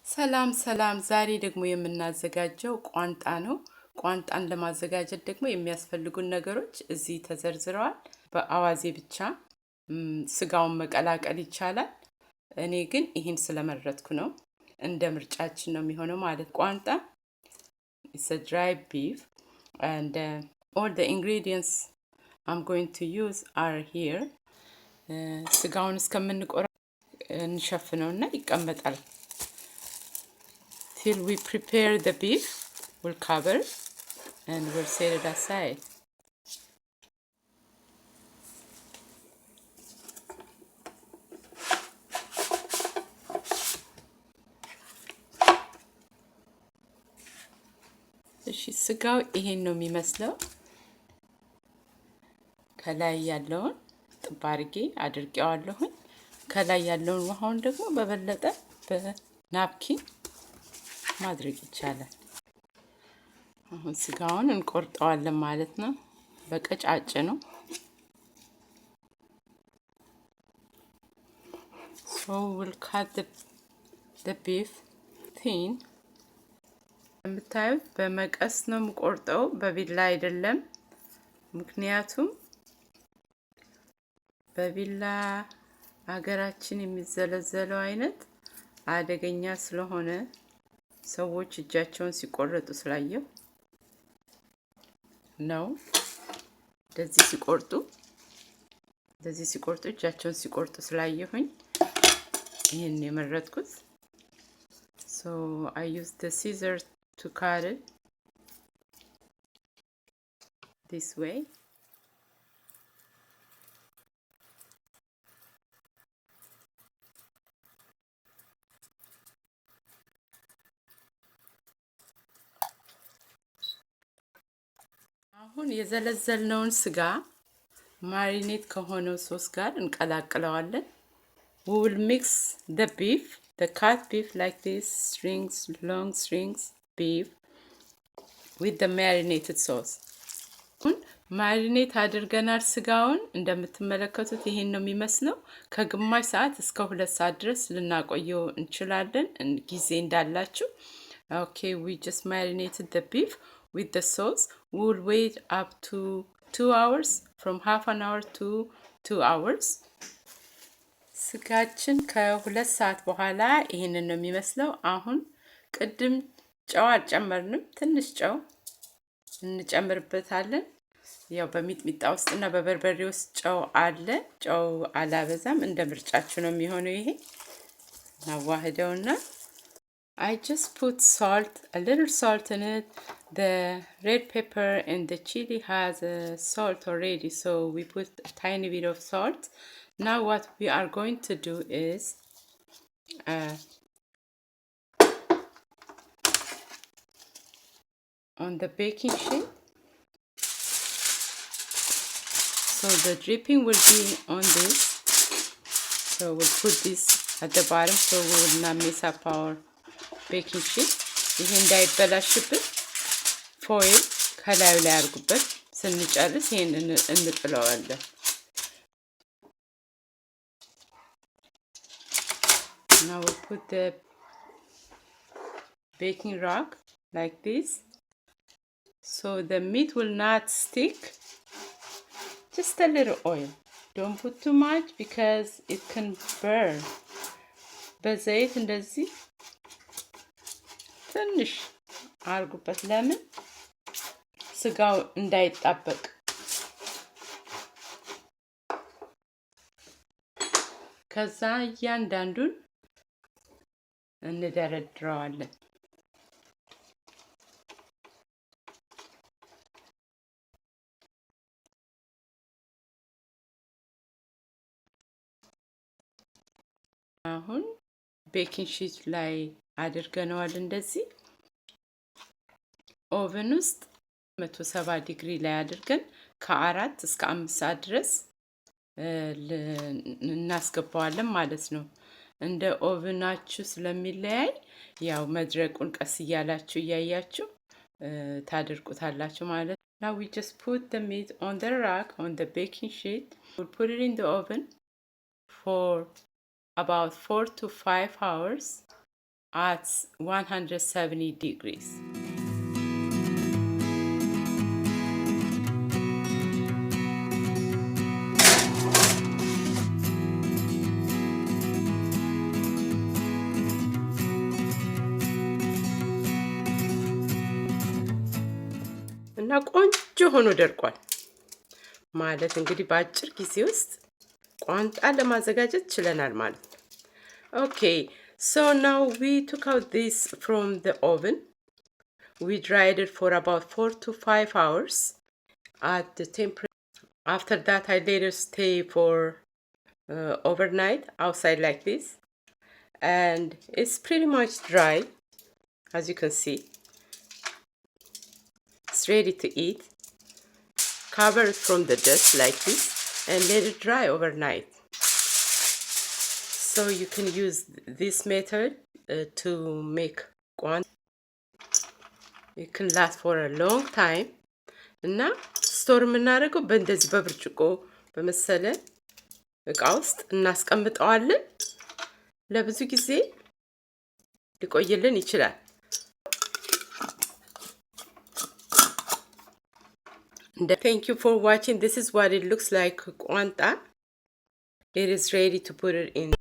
ሰላም ሰላም። ዛሬ ደግሞ የምናዘጋጀው ቋንጣ ነው። ቋንጣን ለማዘጋጀት ደግሞ የሚያስፈልጉን ነገሮች እዚህ ተዘርዝረዋል። በአዋዜ ብቻ ስጋውን መቀላቀል ይቻላል። እኔ ግን ይህን ስለመረጥኩ ነው። እንደ ምርጫችን ነው የሚሆነው ማለት ቋንጣ it's a dry beef and all the ingredients I'm going to use are here. ስጋውን እስከምንቆራ እንሸፍነውና ይቀመጣል። Till we prepare the beef, we'll cover and we'll set it aside. እሺ ስጋው ይሄን ነው የሚመስለው። ከላይ ያለውን ጥብ አድርጌ አድርቄዋለሁኝ። ከላይ ያለውን ውሃውን ደግሞ በበለጠ በናፕኪን ማድረግ ይቻላል። አሁን ስጋውን እንቆርጠዋለን ማለት ነው። በቀጫጭ ነው። So we'll cut the beef thin. የምታዩት በመቀስ ነው የምቆርጠው፣ በቢላ አይደለም። ምክንያቱም በቢላ ሀገራችን የሚዘለዘለው አይነት አደገኛ ስለሆነ ሰዎች እጃቸውን ሲቆርጡ ስላየው ነው። እንደዚህ ሲቆርጡ እጃቸውን ሲቆርጡ ስላየሁኝ ይሄን የመረጥኩት። So I use the scissors to cut it this way. አሁን የዘለዘልነውን ስጋ ማሪኔት ከሆነው ሶስ ጋር እንቀላቅለዋለን። We will mix the beef, the cut beef like this, long strings beef with the marinated sauce. አሁን ማሪኔት አድርገናል ስጋውን። እንደምትመለከቱት ይሄን ነው የሚመስለው። ከግማሽ ሰዓት እስከ 2 ሰዓት ድረስ ልናቆየው እንችላለን ጊዜ እንዳላችሁ። Okay, we just marinated the beef with the sauce. We will wait up to 2 hours, from half an hour to 2 hours. ስጋችን ከ2 ሰዓት በኋላ ይሄንን ነው የሚመስለው። አሁን ቅድም ጨው አልጨመርንም፣ ትንሽ ጨው እንጨምርበታለን። ያው በሚጥሚጣ ውስጥና በበርበሬ ውስጥ ጨው አለ። ጨው አላበዛም፣ እንደ ምርጫችሁ ነው የሚሆነው። ይሄ አዋህደውና I just put salt, a little salt in it. The red pepper and the chili has salt already, so we put a tiny bit of salt. Now what we are going to do is on the baking sheet. So the dripping will be on this. So we'll put this at the bottom so we will not mess up our baking sheet. ይሄ እንዳይበላሽብን ፎይል ከላዩ ላይ አድርጉበት። ስንጨርስ ይሄን እንጥለዋለን። Now we put the baking rag like this, so the meat will not stick. Just a little oil. Don't put too much because it can burn. በዘይት እንደዚህ ትንሽ አርጉበት። ለምን ስጋው እንዳይጣበቅ። ከዛ እያንዳንዱን እንደረድረዋለን። አሁን ቤኪንግ ሺት ላይ አድርገነዋል። እንደዚህ ኦቨን ውስጥ 170 ዲግሪ ላይ አድርገን ከ4 እስከ 5 ሰዓት ድረስ እናስገባዋለን ማለት ነው። እንደ ኦቨናችሁ ስለሚለያይ ያው መድረቁን ቀስ እያላችሁ እያያችሁ ታደርቁታላችሁ ማለት ነው። Now we just put the meat on the rack on the baking sheet. We'll put it in the oven for about 4 to 5 hours. at 170 degrees. እና ቆንጆ ሆኖ ደርቋል ማለት እንግዲህ በአጭር ጊዜ ውስጥ ቋንጣ ለማዘጋጀት ችለናል ማለት ነው። Okay, so now we took out this from the oven. We dried it for about 4 to 5 hours at the temperature. After that, I let it stay for overnight outside like this. And it's pretty much dry, as you can see. It's ready to eat. Cover it from the dust like this and let it dry overnight. So you can use this method to make guan. It can last for a long time. እና ስቶር የምናደርገው በእንደዚህ በብርጭቆ በመሰለ እቃ ውስጥ እናስቀምጠዋለን። ለብዙ ጊዜ ሊቆይልን ይችላል። Thank you for watching. This is what it looks like ቋንጣ. It is ready to put it in.